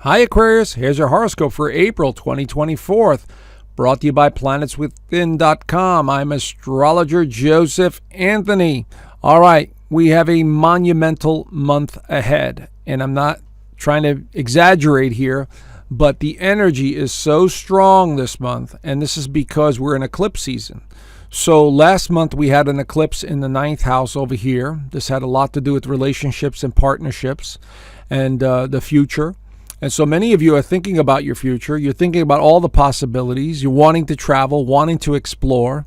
Hi Aquarius, here's your horoscope for April 2024, brought to you by planetswithin.com. I'm Astrologer Joseph Anthony. All right, we have a monumental month ahead, and I'm not trying to exaggerate here, but the energy is so strong this month, and this is because we're in eclipse season. So last month we had an eclipse in the 9th house over here. This had a lot to do with relationships and partnerships and the future. And so many of you are thinking about your future. You're thinking about all the possibilities. You're wanting to travel, wanting to explore.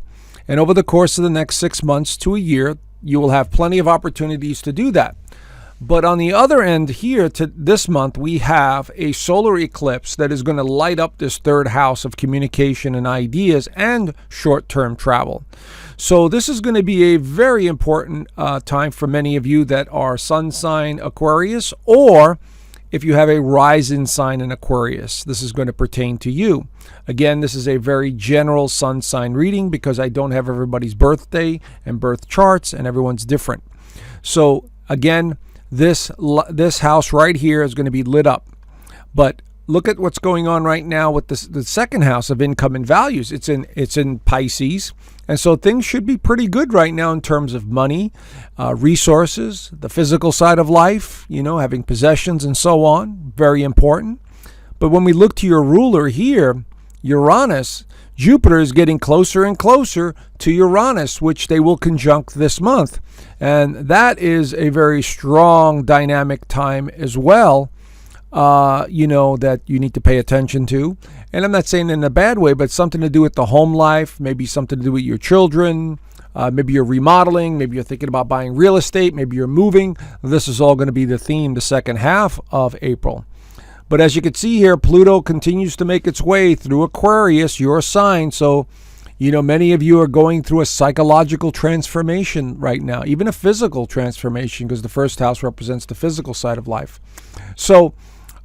And over the course of the next 6 months to a year, you will have plenty of opportunities to do that. But on the other end here, to this month, we have a solar eclipse that is going to light up this third house of communication and ideas and short-term travel. So this is going to be a very important time for many of you that are sun sign Aquarius, or if you have a rising sign in Aquarius, this is going to pertain to you. Again, this is a very general sun sign reading because I don't have everybody's birthday and birth charts, and everyone's different. So again, this house right here is going to be lit up. But look at what's going on right now with the second house of income and values. It's in Pisces. And so things should be pretty good right now in terms of money, resources, the physical side of life, having possessions and so on. Very important. But when we look to your ruler here, Uranus, Jupiter is getting closer and closer to Uranus, which they will conjunct this month. And that is a very strong dynamic time as well, that you need to pay attention to. And I'm not saying in a bad way, but something to do with the home life, maybe something to do with your children, maybe you're remodeling, maybe you're thinking about buying real estate, maybe you're moving. This is all going to be the theme the second half of April. But as you can see here, Pluto continues to make its way through Aquarius, your sign. So, many of you are going through a psychological transformation right now, even a physical transformation, because the first house represents the physical side of life. So,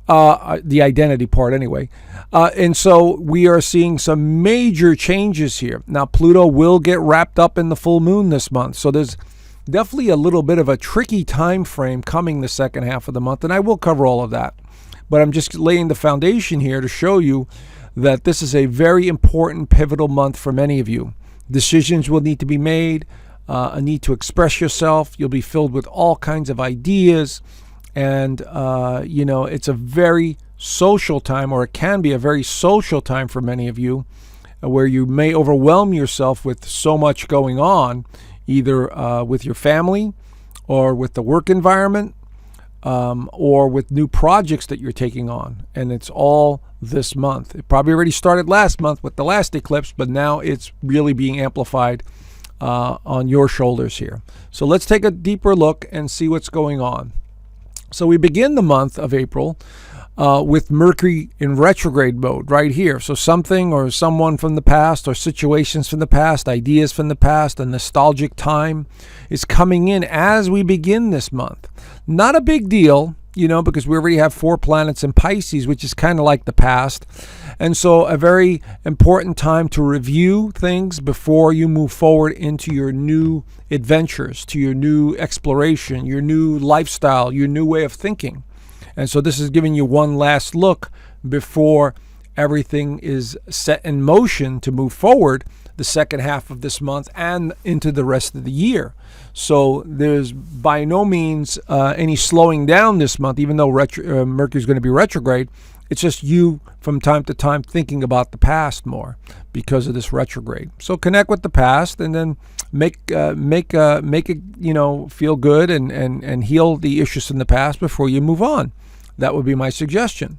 the identity part anyway. And so we are seeing some major changes here. Now, Pluto will get wrapped up in the full moon this month. So there's definitely a little bit of a tricky time frame coming the second half of the month, and I will cover all of that. But I'm just laying the foundation here to show you that this is a very important, pivotal month for many of you. Decisions will need to be made, a need to express yourself. You'll be filled with all kinds of ideas. And, it's a very social time, or it can be a very social time for many of you, where you may overwhelm yourself with so much going on, either with your family or with the work environment, or with new projects that you're taking on. And it's all this month. It probably already started last month with the last eclipse, but now it's really being amplified on your shoulders here. So let's take a deeper look and see what's going on. So we begin the month of April with Mercury in retrograde mode right here. So something or someone from the past, or situations from the past, ideas from the past, a nostalgic time is coming in as we begin this month. Not a big deal, because we already have 4 planets in Pisces, which is kind of like the past. And so a very important time to review things before you move forward into your new adventures, to your new exploration, your new lifestyle, your new way of thinking. And so this is giving you one last look before everything is set in motion to move forward the second half of this month and into the rest of the year. So there's by no means any slowing down this month, even though Mercury is going to be retrograde. It's just you from time to time thinking about the past more because of this retrograde. So connect with the past and then make it feel good and heal the issues in the past before you move on. That would be my suggestion.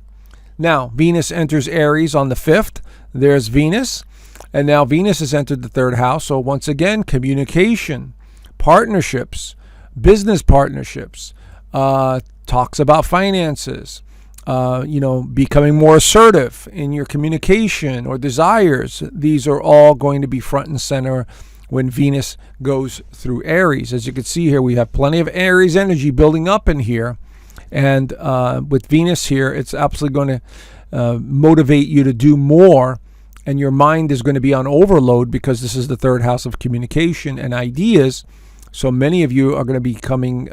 Now, Venus enters Aries on the 5th. There's Venus. And now Venus has entered the 3rd house. So once again, communication, partnerships, business partnerships, talks about finances, becoming more assertive in your communication or desires. These are all going to be front and center when Venus goes through Aries. As you can see here, we have plenty of Aries energy building up in here. And with Venus here, it's absolutely going to motivate you to do more. And your mind is going to be on overload because this is the 3rd house of communication and ideas. So many of you are going to be becoming,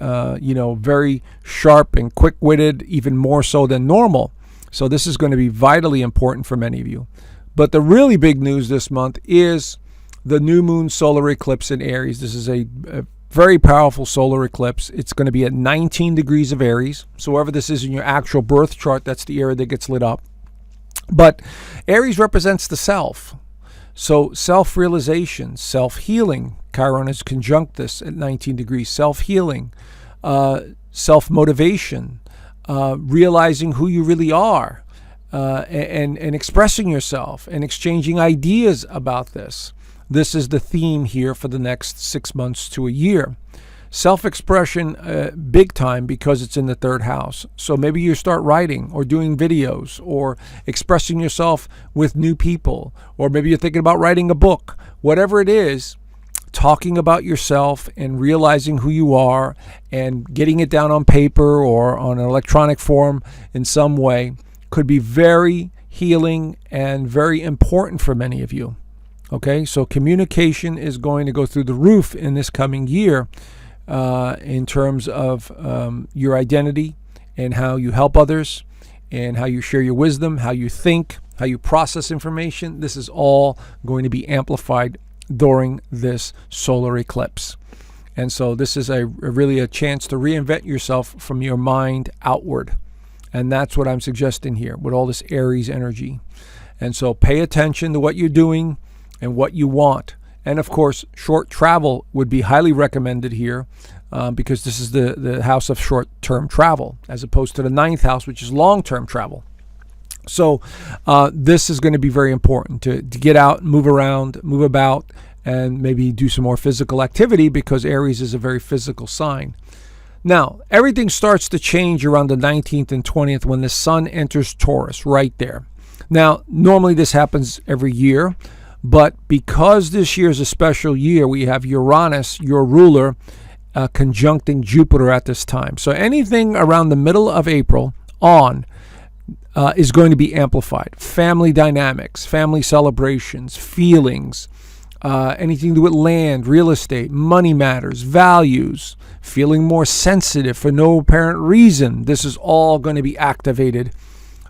very sharp and quick-witted, even more so than normal. So this is going to be vitally important for many of you. But the really big news this month is the new moon solar eclipse in Aries. This is a very powerful solar eclipse. It's going to be at 19 degrees of Aries. So wherever this is in your actual birth chart, that's the area that gets lit up. But Aries represents the self. So self-realization, self-healing. Chiron is conjunct this at 19 degrees. Self-healing, self-motivation, realizing who you really are, and expressing yourself and exchanging ideas about this. This is the theme here for the next 6 months to a year. Self-expression, big time, because it's in the third house. So maybe you start writing or doing videos or expressing yourself with new people, or maybe you're thinking about writing a book. Whatever it is, talking about yourself and realizing who you are and getting it down on paper or on an electronic form in some way could be very healing and very important for many of you. Okay, so communication is going to go through the roof in this coming year in terms of your identity and how you help others and how you share your wisdom, how you think, how you process information. This is all going to be amplified during this solar eclipse. And so this is really a chance to reinvent yourself from your mind outward. And that's what I'm suggesting here with all this Aries energy. And so pay attention to what you're doing and what you want. And of course, short travel would be highly recommended here because this is the house of short-term travel, as opposed to the 9th house, which is long-term travel. So this is going to be very important to get out, move around, move about, and maybe do some more physical activity, because Aries is a very physical sign. Now, everything starts to change around the 19th and 20th when the sun enters Taurus, right there. Now, normally this happens every year, but because this year is a special year, we have Uranus, your ruler, conjuncting Jupiter at this time. So anything around the middle of April on is going to be amplified. Family dynamics, family celebrations, feelings, anything to do with land, real estate, money matters, values, feeling more sensitive for no apparent reason. This is all going to be activated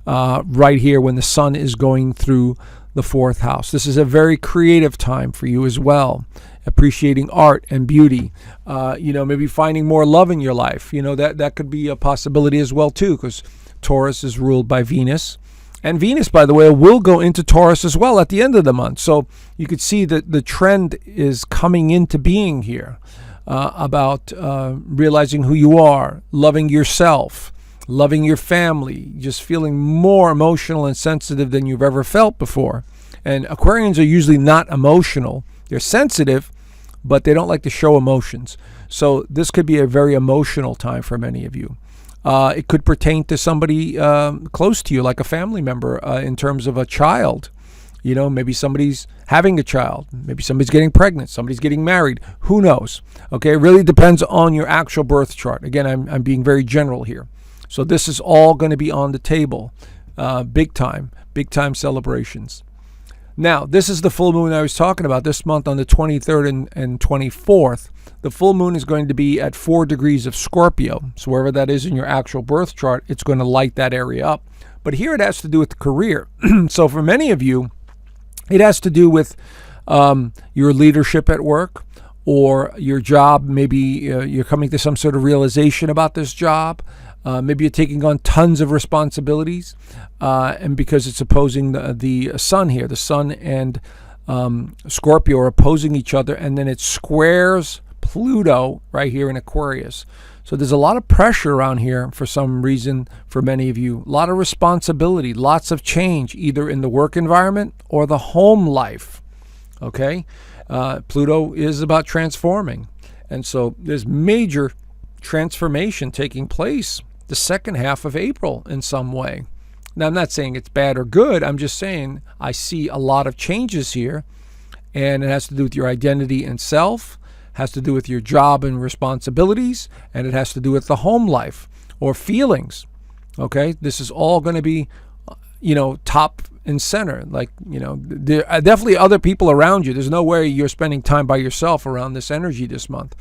right here when the sun is going through the 4th house. This is a very creative time for you as well. Appreciating art and beauty, maybe finding more love in your life. That could be a possibility as well too, because Taurus is ruled by Venus. And Venus, by the way, will go into Taurus as well at the end of the month. So you could see that the trend is coming into being here about realizing who you are, loving yourself, loving your family, just feeling more emotional and sensitive than you've ever felt before. And Aquarians are usually not emotional. They're sensitive, but they don't like to show emotions. So this could be a very emotional time for many of you. It could pertain to somebody close to you, like a family member, in terms of a child. Maybe somebody's having a child. Maybe somebody's getting pregnant. Somebody's getting married. Who knows? Okay, it really depends on your actual birth chart. Again, I'm being very general here. So this is all going to be on the table, big time celebrations. Now, this is the full moon I was talking about this month on the 23rd and 24th. The full moon is going to be at 4 degrees of Scorpio. So wherever that is in your actual birth chart, it's going to light that area up. But here it has to do with the career. So for many of you, it has to do with your leadership at work or your job. Maybe you're coming to some sort of realization about this job. Maybe you're taking on tons of responsibilities, and because it's opposing the sun here, the sun and Scorpio are opposing each other, and then it squares Pluto right here in Aquarius. So there's a lot of pressure around here for some reason for many of you. A lot of responsibility, lots of change, either in the work environment or the home life. Okay? Pluto is about transforming. And so there's major transformation taking place the second half of April in some way. Now, I'm not saying it's bad or good. I'm just saying I see a lot of changes here, and it has to do with your identity and self, has to do with your job and responsibilities, and it has to do with the home life or feelings. Okay, this is all going to be, top and center. Like, there are definitely other people around you. There's no way you're spending time by yourself around this energy this month.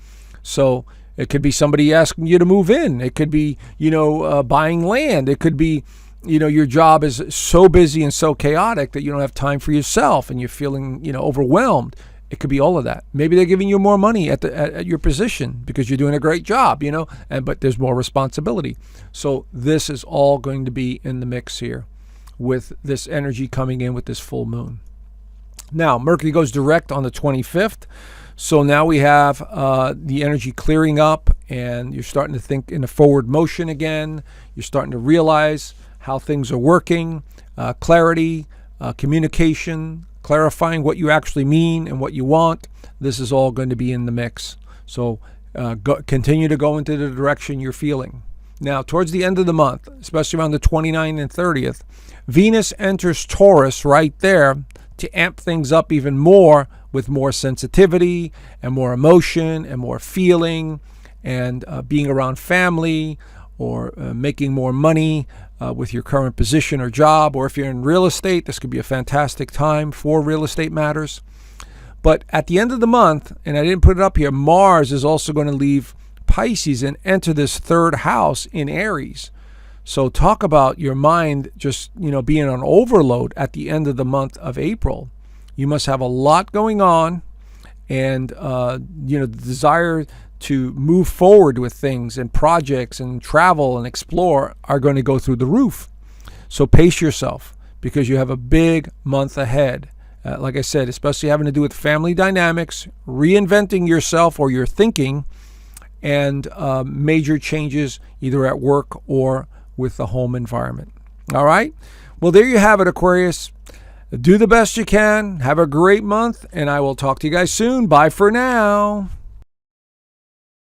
So it could be somebody asking you to move in. It could be, buying land. It could be, your job is so busy and so chaotic that you don't have time for yourself and you're feeling, overwhelmed. It could be all of that. Maybe they're giving you more money at your position because you're doing a great job, but there's more responsibility. So this is all going to be in the mix here with this energy coming in with this full moon. Now, Mercury goes direct on the 25th. So now we have the energy clearing up, and you're starting to think in a forward motion again. You're starting to realize how things are working, clarity, communication, clarifying what you actually mean and what you want. This is all going to be in the mix. So continue to go into the direction you're feeling. Now, towards the end of the month, especially around the 29th and 30th, Venus enters Taurus right there to amp things up even more with more sensitivity and more emotion and more feeling and being around family or making more money with your current position or job. Or if you're in real estate, this could be a fantastic time for real estate matters. But at the end of the month, and I didn't put it up here, Mars is also going to leave Pisces and enter this third house in Aries. So talk about your mind just, being on overload at the end of the month of April. You must have a lot going on, and, the desire to move forward with things and projects and travel and explore are going to go through the roof. So pace yourself because you have a big month ahead. Like I said, especially having to do with family dynamics, reinventing yourself or your thinking, and major changes either at work or with the home environment. All right? Well, there you have it, Aquarius. Do the best you can. Have a great month, and I will talk to you guys soon. Bye for now.